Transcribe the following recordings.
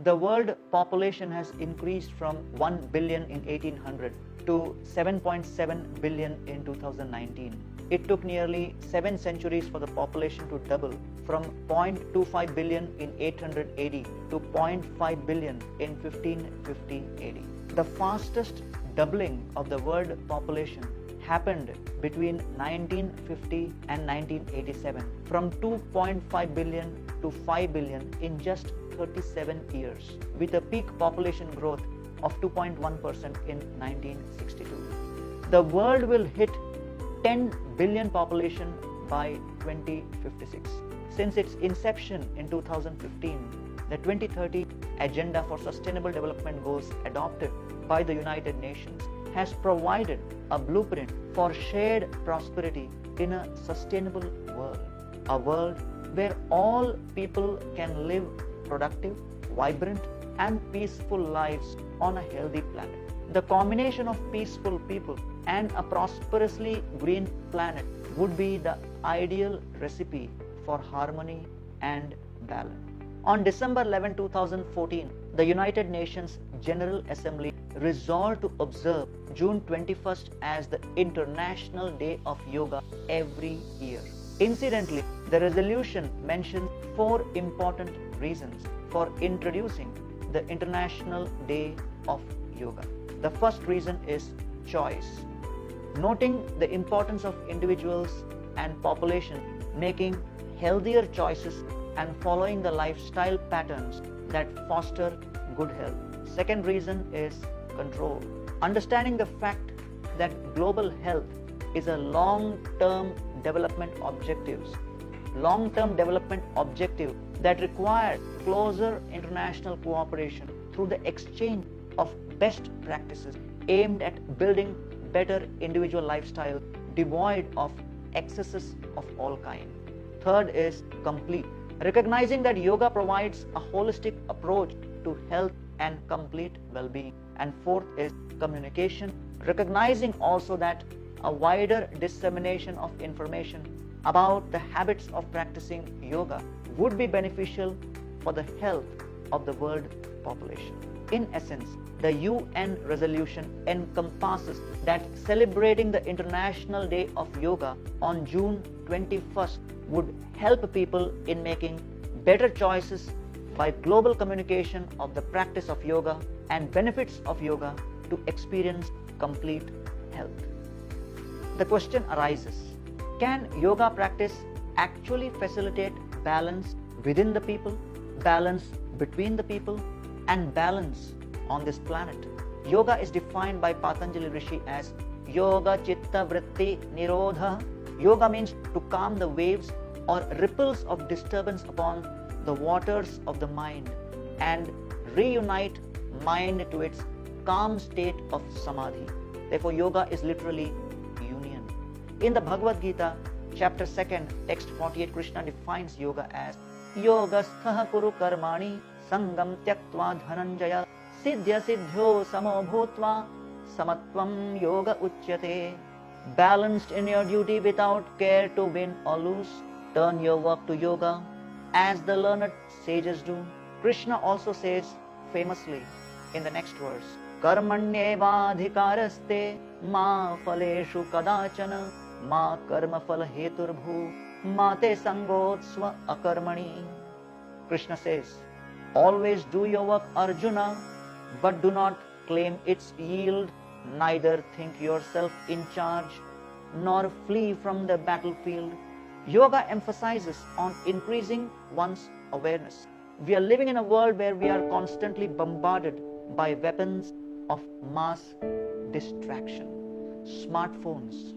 The world population has increased from 1 billion in 1800 to 7.7 billion in 2019. It took nearly 7 centuries for the population to double from 0.25 billion in 800 AD to 0.5 billion in 1550 AD. The fastest doubling of the world population happened between 1950 and 1987, from 2.5 billion to 5 billion in just 37 years, with a peak population growth of 2.1% in 1962. The world will hit 10 billion population by 2056. Since its inception in 2015, the 2030 Agenda for Sustainable Development Goals adopted by the United Nations has provided a blueprint for shared prosperity in a sustainable world, a world where all people can live productive, vibrant, and peaceful lives on a healthy planet. The combination of peaceful people and a prosperously green planet would be the ideal recipe for harmony and balance. On December 11, 2014, the United Nations General Assembly resolved to observe June 21st as the International Day of Yoga every year. Incidentally, the resolution mentions 4 important reasons for introducing the International Day of Yoga. The first reason is choice. Noting the importance of individuals and population making healthier choices and following the lifestyle patterns that foster good health. Second reason is control. Understanding the fact that global health is a long-term development objective that requires closer international cooperation through the exchange of best practices aimed at building better individual lifestyle devoid of excesses of all kinds. Third is complete. Recognizing that yoga provides a holistic approach to health and complete well-being. And fourth is communication. Recognizing also that a wider dissemination of information about the habits of practicing yoga would be beneficial for the health of the world population. In essence, the UN resolution encompasses that celebrating the International Day of Yoga on June 21st would help people in making better choices by global communication of the practice of yoga and benefits of yoga to experience complete health. The question arises, can yoga practice actually facilitate balance within the people, balance between the people, and balance on this planet? Yoga is defined by Patanjali Rishi as Yoga Chitta Vritti Nirodha. Yoga means to calm the waves or ripples of disturbance upon the waters of the mind and reunite mind to its calm state of samadhi. Therefore, yoga is literally union. In the Bhagavad Gita, chapter 2, text 48, Krishna defines yoga as Yogastha kuru karmani sangam tyaktva dhananjaya siddhya siddhyo samo bhutva samatvam yoga uchyate. Balanced in your duty without care to win or lose, turn your work to yoga as the learned sages do. Krishna also says famously in the next verse, Karmanyeva adhikaraste ma phaleshu kadachana ma karma phala heturbhu ma te sangotsva akarmani. Krishna says, always do your work, Arjuna, but do not claim its yield, neither think yourself in charge, nor flee from the battlefield. Yoga emphasizes on increasing one's awareness. We are living in a world where we are constantly bombarded by weapons of mass distraction. Smartphones,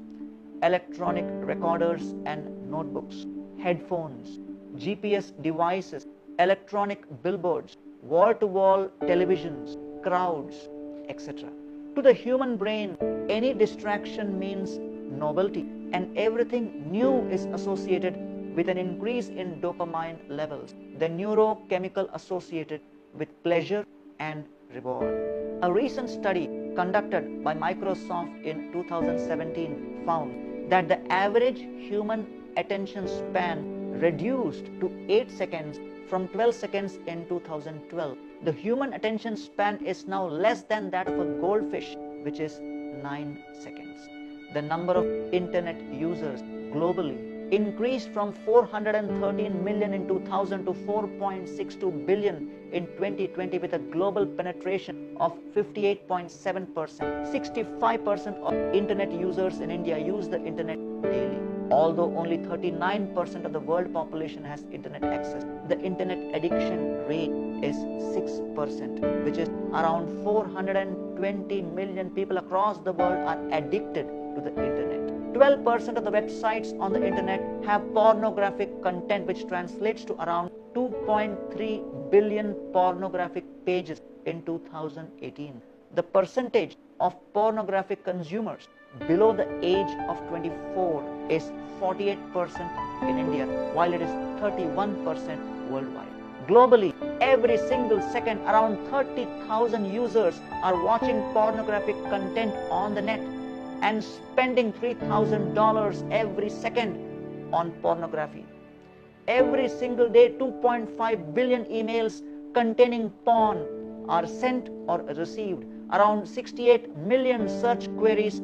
electronic recorders and notebooks, headphones, GPS devices, electronic billboards, wall-to-wall televisions, crowds, etc. To the human brain, any distraction means novelty, and everything new is associated with an increase in dopamine levels, the neurochemical associated with pleasure and reward. A recent study conducted by Microsoft in 2017 found that the average human attention span reduced to 8 seconds from 12 seconds in 2012. The human attention span is now less than that of a goldfish, which is 9 seconds. The number of internet users globally increased from 413 million in 2000 to 4.62 billion in 2020 with a global penetration of 58.7%. 65% of internet users in India use the internet daily. Although only 39% of the world population has internet access, the internet addiction rate is 6%, which is around 420 million people across the world are addicted to the internet. 12% of the websites on the internet have pornographic content, which translates to around 2.3 billion pornographic pages in 2018. The percentage of pornographic consumers below the age of 24 is 48% in India, while it is 31% worldwide. Globally, every single second, around 30,000 users are watching pornographic content on the net and spending $3,000 every second on pornography. Every single day, 2.5 billion emails containing porn are sent or received. Around 68 million search queries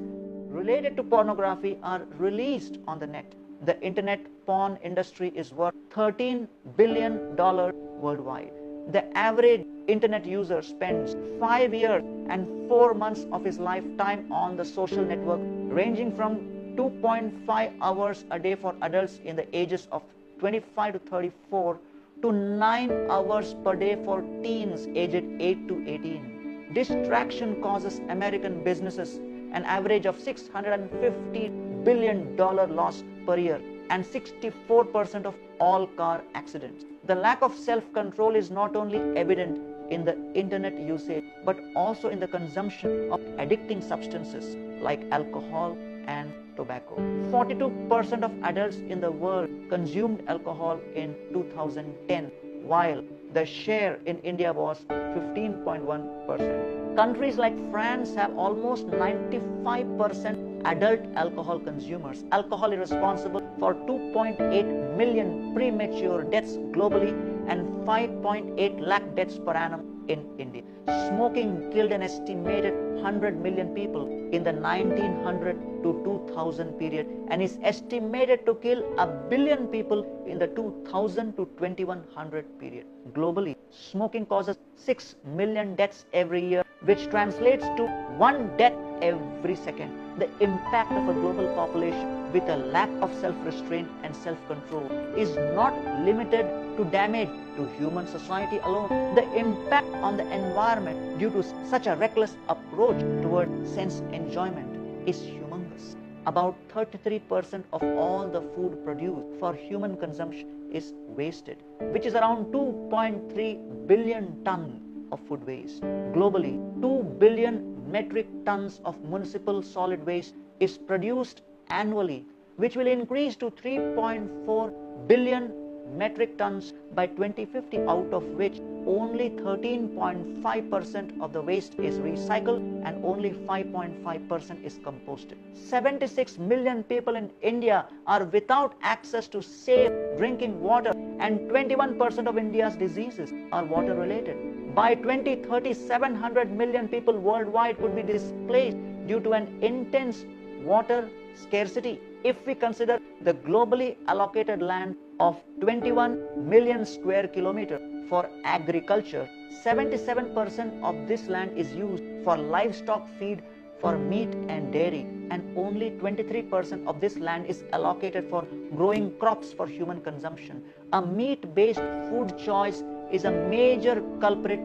related to pornography are released on the net. The internet porn industry is worth $13 billion worldwide. The average internet user spends 5 years and 4 months of his lifetime on the social network, ranging from 2.5 hours a day for adults in the ages of 25 to 34 to 9 hours per day for teens aged 8 to 18. Distraction causes American businesses an average of $650 billion loss per year and 64% of all car accidents. The lack of self-control is not only evident in the internet usage, but also in the consumption of addicting substances like alcohol and tobacco. 42% of adults in the world consumed alcohol in 2010, while the share in India was 15.1%. Countries like France have almost 95% adult alcohol consumers. Alcohol is responsible for 2.8 million premature deaths globally and 5.8 lakh deaths per annum in India. Smoking killed an estimated 100 million people in the 1900 to 2000 period and is estimated to kill 1 billion people in the 2000 to 2100 period. Globally, smoking causes 6 million deaths every year, which translates to 1 death every second. The impact of a global population with a lack of self-restraint and self-control is not limited to damage to human society alone. The impact on the environment due to such a reckless approach toward sense enjoyment is humongous. About 33% of all the food produced for human consumption is wasted, which is around 2.3 billion tons of food waste. Globally, 2 billion metric tons of municipal solid waste is produced annually, which will increase to 3.4 billion metric tons by 2050, out of which only 13.5% of the waste is recycled and only 5.5% is composted. 76 million people in India are without access to safe drinking water, and 21% of India's diseases are water related. By 2030, 700 million people worldwide could be displaced due to an intense water scarcity. If we consider the globally allocated land of 21 million square kilometers for agriculture, 77% of this land is used for livestock feed for meat and dairy, and only 23% of this land is allocated for growing crops for human consumption. A meat-based food choice is a major culprit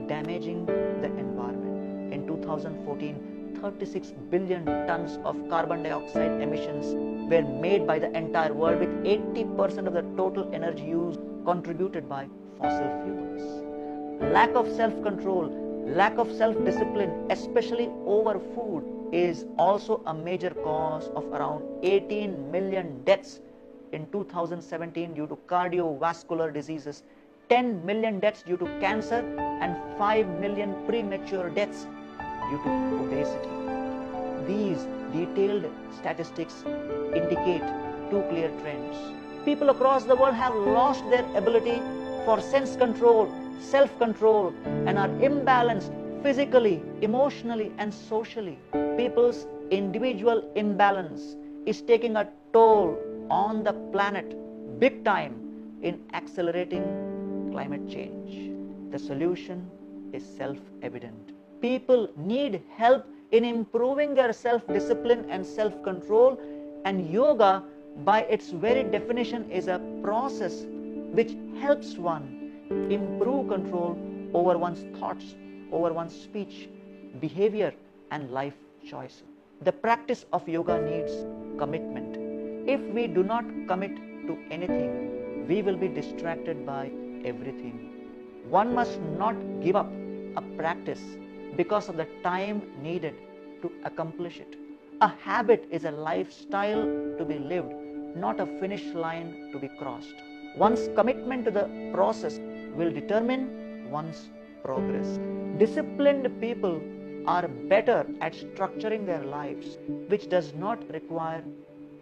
damaging the environment. In 2014, 36 billion tons of carbon dioxide emissions were made by the entire world, with 80% of the total energy used contributed by fossil fuels. Lack of self-control, lack of self-discipline, especially over food, is also a major cause of around 18 million deaths in 2017 due to cardiovascular diseases, 10 million deaths due to cancer, and 5 million premature deaths due to obesity. These detailed statistics indicate two clear trends. People across the world have lost their ability for sense control, self-control, and are imbalanced physically, emotionally, and socially. People's individual imbalance is taking a toll on the planet big time in accelerating climate change. The solution is self-evident. People need help in improving their self-discipline and self-control, and yoga, by its very definition, is a process which helps one improve control over one's thoughts, over one's speech, behavior, and life choices. The practice of yoga needs commitment. If we do not commit to anything, we will be distracted by everything. One must not give up a practice because of the time needed to accomplish it. A habit is a lifestyle to be lived, not a finish line to be crossed. One's commitment to the process will determine one's progress. Disciplined people are better at structuring their lives, which does not require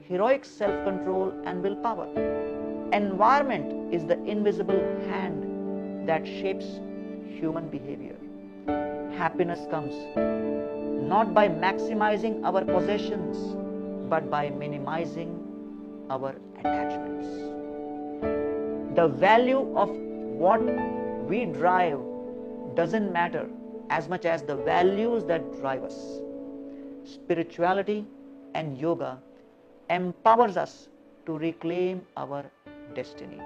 heroic self-control and willpower. Environment is the invisible hand that shapes human behavior. Happiness comes not by maximizing our possessions, but by minimizing our attachments. The value of what we drive doesn't matter as much as the values that drive us. Spirituality and yoga empowers us to reclaim our destiny,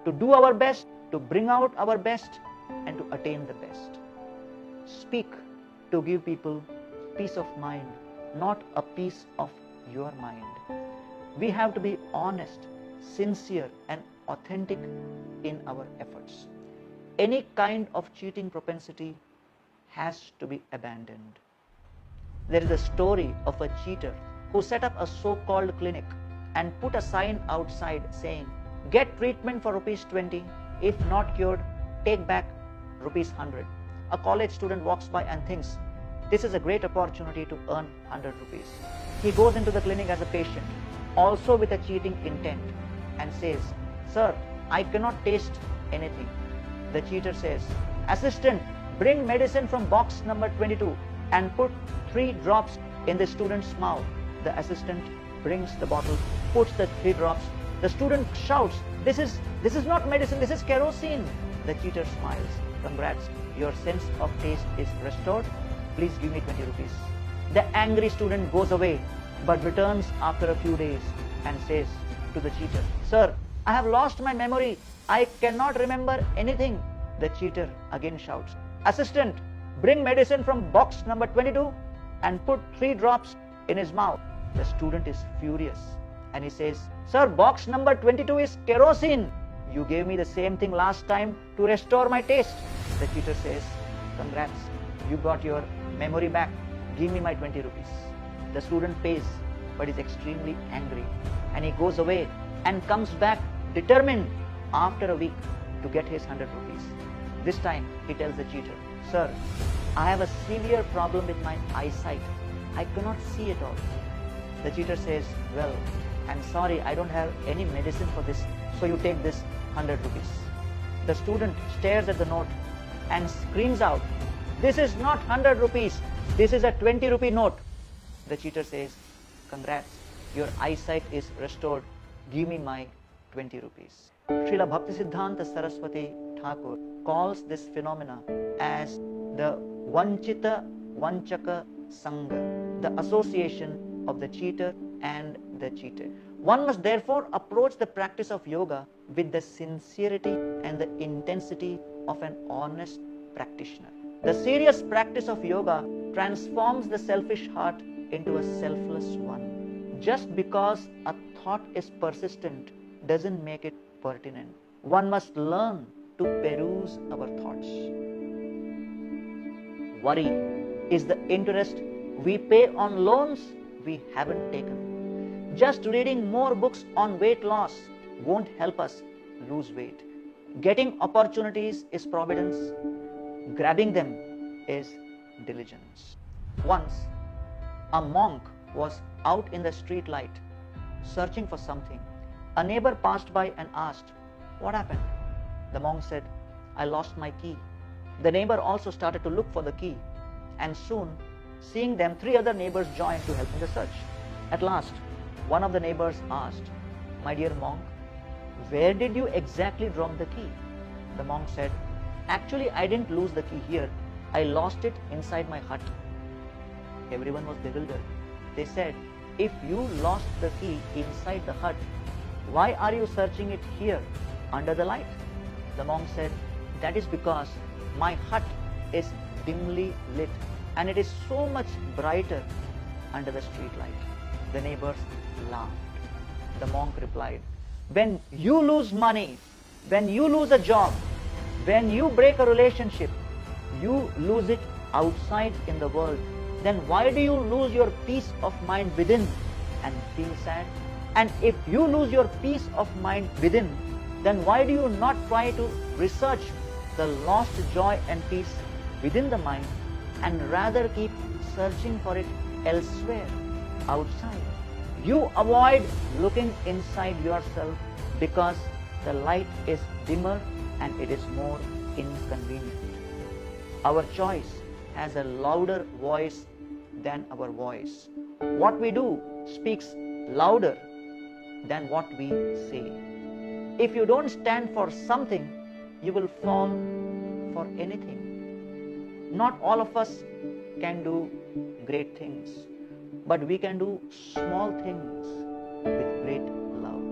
to do our best, to bring out our best, and to attain the best. Speak to give people peace of mind, not a piece of your mind. We have to be honest, sincere, and authentic in our efforts. Any kind of cheating propensity has to be abandoned. There is a story of a cheater who set up a so-called clinic and put a sign outside saying, "Get treatment for ₹20, if not cured, take back ₹100. A college student walks by and thinks, this is a great opportunity to earn ₹100. He goes into the clinic as a patient, also with a cheating intent, and says, "Sir, I cannot taste anything." The cheater says, "Assistant, bring medicine from box number 22 and put 3 drops in the student's mouth." The assistant brings the bottle, puts the 3 drops. The student shouts, this is not medicine, this is kerosene." The cheater smiles. "Congrats, your sense of taste is restored. Please give me ₹20. The angry student goes away, but returns after a few days and says to the cheater, "Sir, I have lost my memory. I cannot remember anything." The cheater again shouts, "Assistant, bring medicine from box number 22 and put 3 drops in his mouth." The student is furious and he says, "Sir, box number 22 is kerosene. You gave me the same thing last time to restore my taste." The cheater says, "Congrats, you got your memory back. Give me my ₹20. The student pays, but is extremely angry, and he goes away and comes back determined after a week to get his ₹100. This time he tells the cheater, "Sir, I have a severe problem with my eyesight. I cannot see at all." The cheater says, "Well, I'm sorry, I don't have any medicine for this, so you take this ₹100. The student stares at the note and screams out, "This is not ₹100, this is a ₹20 note." The cheater says, "Congrats, your eyesight is restored. Give me my ₹20. Srila Bhaktisiddhanta Saraswati Thakur calls this phenomena as the Vanchita Vanchaka Sangha, the association of the cheater and the cheated. One must therefore approach the practice of yoga with the sincerity and the intensity of an honest practitioner. The serious practice of yoga transforms the selfish heart into a selfless one. Just because a thought is persistent doesn't make it pertinent. One must learn to peruse our thoughts. Worry is the interest we pay on loans we haven't taken. Just reading more books on weight loss won't help us lose weight. Getting opportunities is providence. Grabbing them is diligence. Once, a monk was out in the street light searching for something. A neighbor passed by and asked, "What happened?" The monk said, I lost my key. The neighbor also started to look for the key, and soon, seeing them, 3 other neighbors joined to help in the search. At last, one of the neighbors asked, My dear monk, where did you exactly drop the key? The monk said, Actually, I didn't lose the key here. I lost it inside my hut. Everyone was bewildered. They said, If you lost the key inside the hut, why are you searching it here under the light? The monk said, That is because my hut is dimly lit and it is so much brighter under the street light. The neighbors laughed. The monk replied, When you lose money, when you lose a job, when you break a relationship, you lose it outside in the world. Then why do you lose your peace of mind within and feel sad? And if you lose your peace of mind within, then why do you not try to research the lost joy and peace within the mind and rather keep searching for it elsewhere, outside? You avoid looking inside yourself because the light is dimmer and it is more inconvenient. Our choice has a louder voice than our voice. What we do speaks louder than what we say. If you don't stand for something, you will fall for anything. Not all of us can do great things, but we can do small things with great love.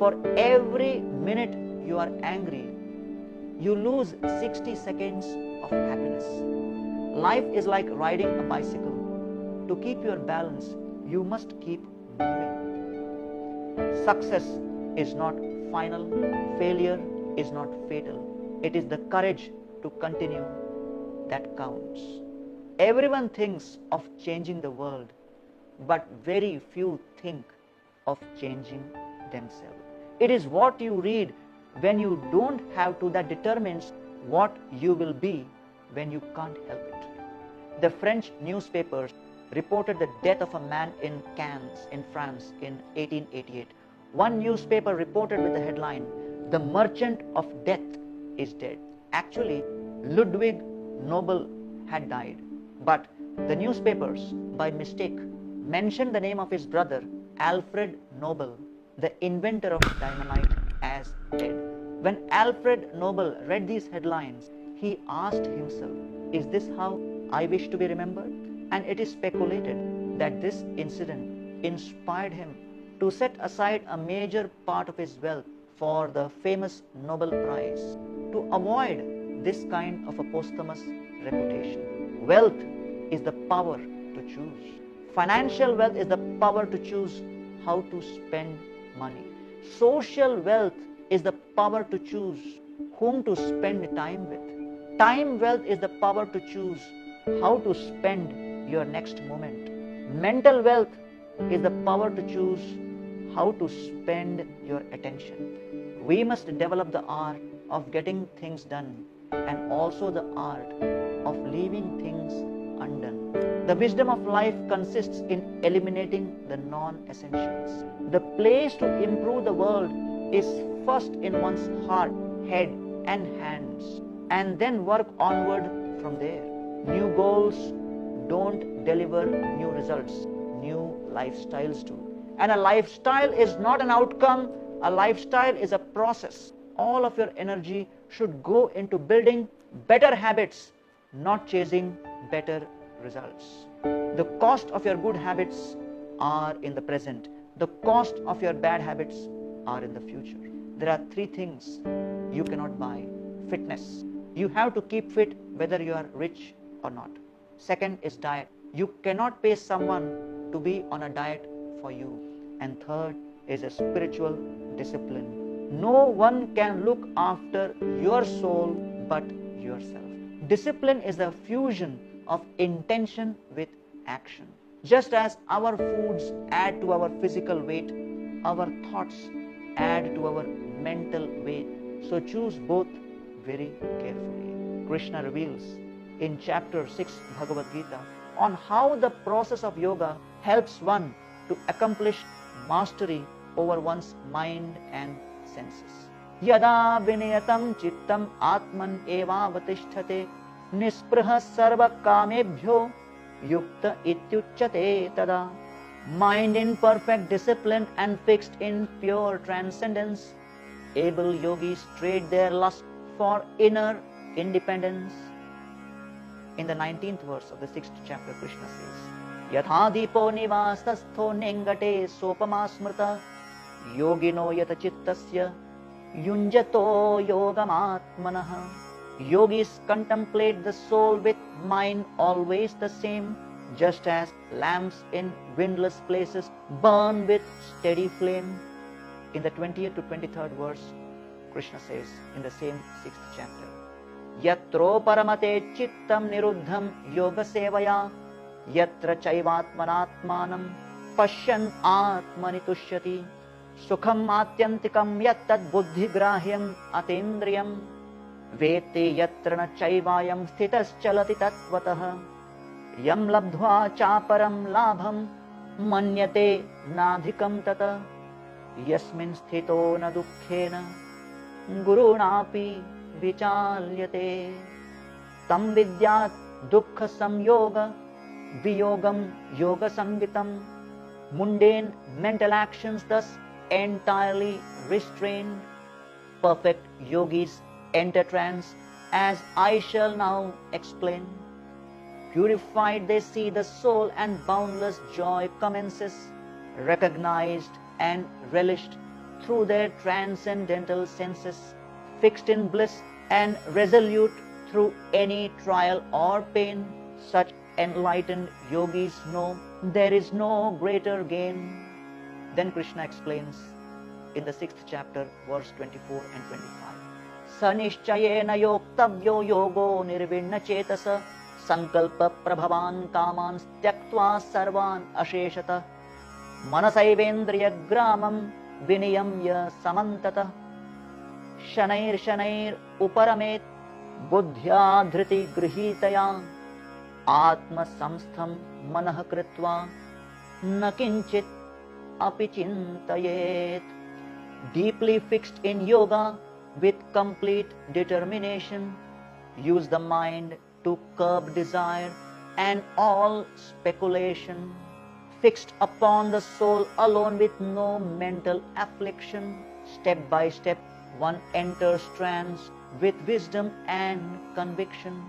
For every minute you are angry, you lose 60 seconds of happiness. Life is like riding a bicycle. To keep your balance, you must keep moving. Success is not final. Failure is not fatal. It is the courage to continue that counts. Everyone thinks of changing the world, but very few think of changing themselves. It is what you read when you don't have to that determines what you will be when you can't help it. The French newspapers reported the death of a man in Cannes, in France, in 1888. One newspaper reported with the headline, The Merchant of Death is dead. Actually, Ludwig Nobel had died, but the newspapers, by mistake, mentioned the name of his brother, Alfred Nobel, the inventor of dynamite, as dead. When Alfred Nobel read these headlines, he asked himself, Is this how I wish to be remembered? And it is speculated that this incident inspired him to set aside a major part of his wealth for the famous Nobel Prize, to avoid this kind of a posthumous reputation. Wealth is the power to choose. Financial wealth is the power to choose how to spend money. Social wealth is the power to choose whom to spend time with. Time wealth is the power to choose how to spend your next moment. Mental wealth is the power to choose how to spend your attention. We must develop the art of getting things done and also the art of leaving things undone. The wisdom of life consists in eliminating the non-essentials. The place to improve the world is first in one's heart, head and hands, and then work onward from there. New goals don't deliver new results. New lifestyles do. And a lifestyle is not an outcome. A lifestyle is a process. All of your energy should go into building better habits, not chasing better results. The cost of your good habits are in the present. The cost of your bad habits are in the future. There are 3 things you cannot buy. Fitness. You have to keep fit whether you are rich or not. Second is diet. You cannot pay someone to be on a diet for you. And third is a spiritual discipline. No one can look after your soul but yourself. Discipline is a fusion of intention with action. Just as our foods add to our physical weight, our thoughts add to our mental weight. So choose both very carefully. Krishna reveals in chapter 6 Bhagavad Gita on how the process of yoga helps one to accomplish mastery over one's mind and senses. Yada viniyatam chittam atman evavatisthate nisprah sarva kamebhyo yukta ityuchyate tada. Mind in perfect discipline and fixed in pure transcendence, able yogis trade their lust for inner independence. In the 19th verse of the 6th chapter, Krishna says, Yatha dipo nivasastho nengate sopama smrta yogino yata chittasya yunjato yogamatmanaha. Yogis contemplate the soul with mind always the same, just as lamps in windless places burn with steady flame. In the 20th to 23rd verse, Krishna says in the same 6th chapter, Yatro paramate chittam niruddham yoga sevaya yatra chaivatmanatmanam pashyan atmani tushyati sukham atyantikam yattad buddhi grahyam atindriyam vete yatra na chaivayam sthitas chalati tatvatah yam labdhva chaparam labham manyate nadhikam tata yasmin sthito na dukkhena gurunapi vichalyate tam vidyat dukkha samyoga viyogam yoga sangitam. Mundane mental actions thus entirely restrained, perfect yogis enter trance, as I shall now explain. Purified they see the soul and boundless joy commences, recognized and relished through their transcendental senses, fixed in bliss and resolute through any trial or pain. Such enlightened yogis know there is no greater gain. Then Krishna explains in the 6th chapter, verse 24 and 25. Sanishchayena yoktavyo yogo nirvinna chetasa sankalpa prabhavan kamans tyaktva sarvan asheshata manasaivendriya gramam viniyamya samantata shanair shanair uparamet buddhya dhriti grihitaya atma samstham manah kritva na kinchit api chintayet. Deeply fixed in yoga with complete determination, use the mind to curb desire and all speculation. Fixed upon the soul alone with no mental affliction, step by step one enters trance with wisdom and conviction.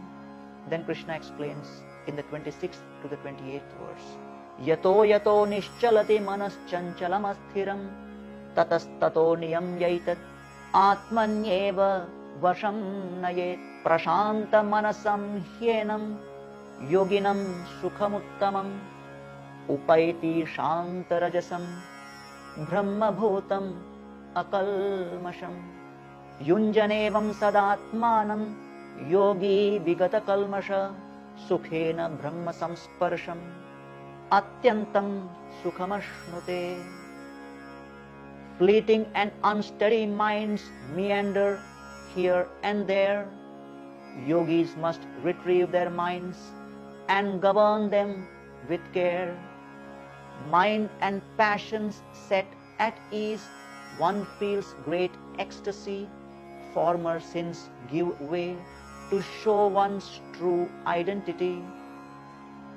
Then Krishna explains in the 26th to the 28th verse, Yato yato nischalati manas chanchalam asthiram tatastato niyam yaitat atmanyeva vasham nayet prashanta manasam hyenam yoginam sukhamuttamam upaiti shantarajasam brahmabhutam akalmasham yunjanevam sadatmanam yogi vigata kalmasha sukhena brahma samsparsham atyantam sukhamashnute. Fleeting and unsteady minds meander here and there. Yogis must retrieve their minds and govern them with care. Mind and passions set at ease, one feels great ecstasy. Former sins give way to show one's true identity.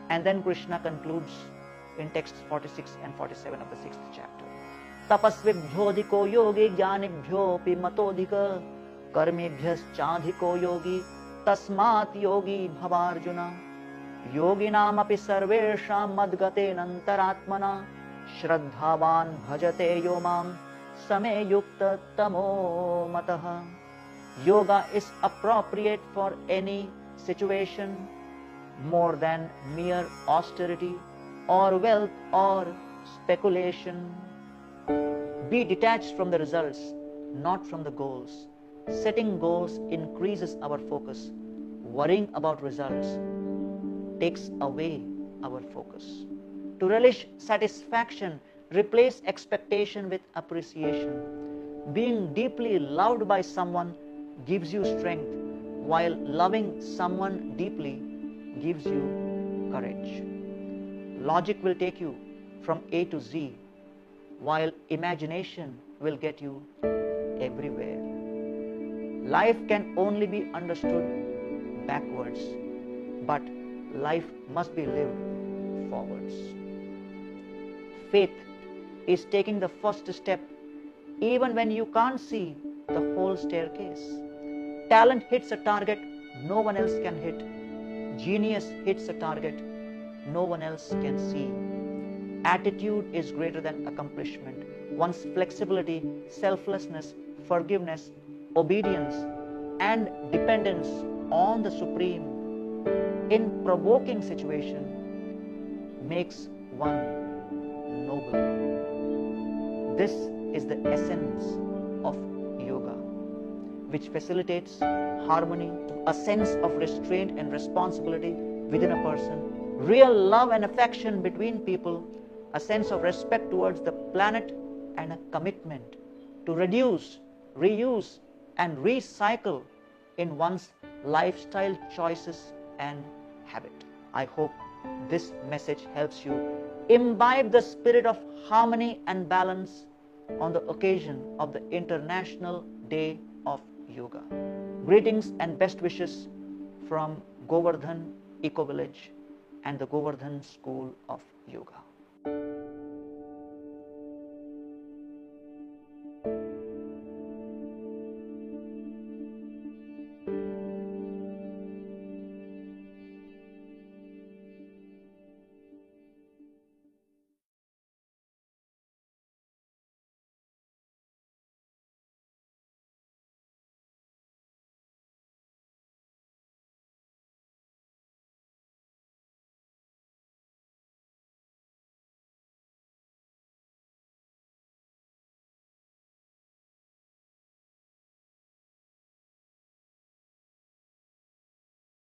And then Krishna concludes in texts 46 and 47 of the 6th chapter. Tapasvibhyodhiko yogi jnanibhyopi matodhika karmibhyaschadhiko yogi tasmat yogi bhavarjuna yoginam api sarvesham madgatenantaratmana shraddhavan bhajate yomam same yukta tamo mataha. Yoga is appropriate for any situation more than mere austerity or wealth or speculation. Be detached from the results, not from the goals. Setting goals increases our focus. Worrying about results takes away our focus. To relish satisfaction, replace expectation with appreciation. Being deeply loved by someone gives you strength, while loving someone deeply gives you courage. Logic will take you from A to Z, while imagination will get you everywhere. Life can only be understood backwards, but life must be lived forwards. Faith is taking the first step even when you can't see the whole staircase. Talent hits a target no one else can hit. Genius hits a target no one else can see. Attitude is greater than accomplishment. One's flexibility, selflessness, forgiveness, obedience, and dependence on the Supreme in provoking situation makes one noble. This is the essence of yoga, which facilitates harmony, a sense of restraint and responsibility within a person, real love and affection between people, a sense of respect towards the planet, and a commitment to reduce, reuse, and recycle in one's lifestyle choices and habit. I hope this message helps you imbibe the spirit of harmony and balance on the occasion of the International Day of Yoga. Greetings and best wishes from Govardhan Eco Village and the Govardhan School of Yoga.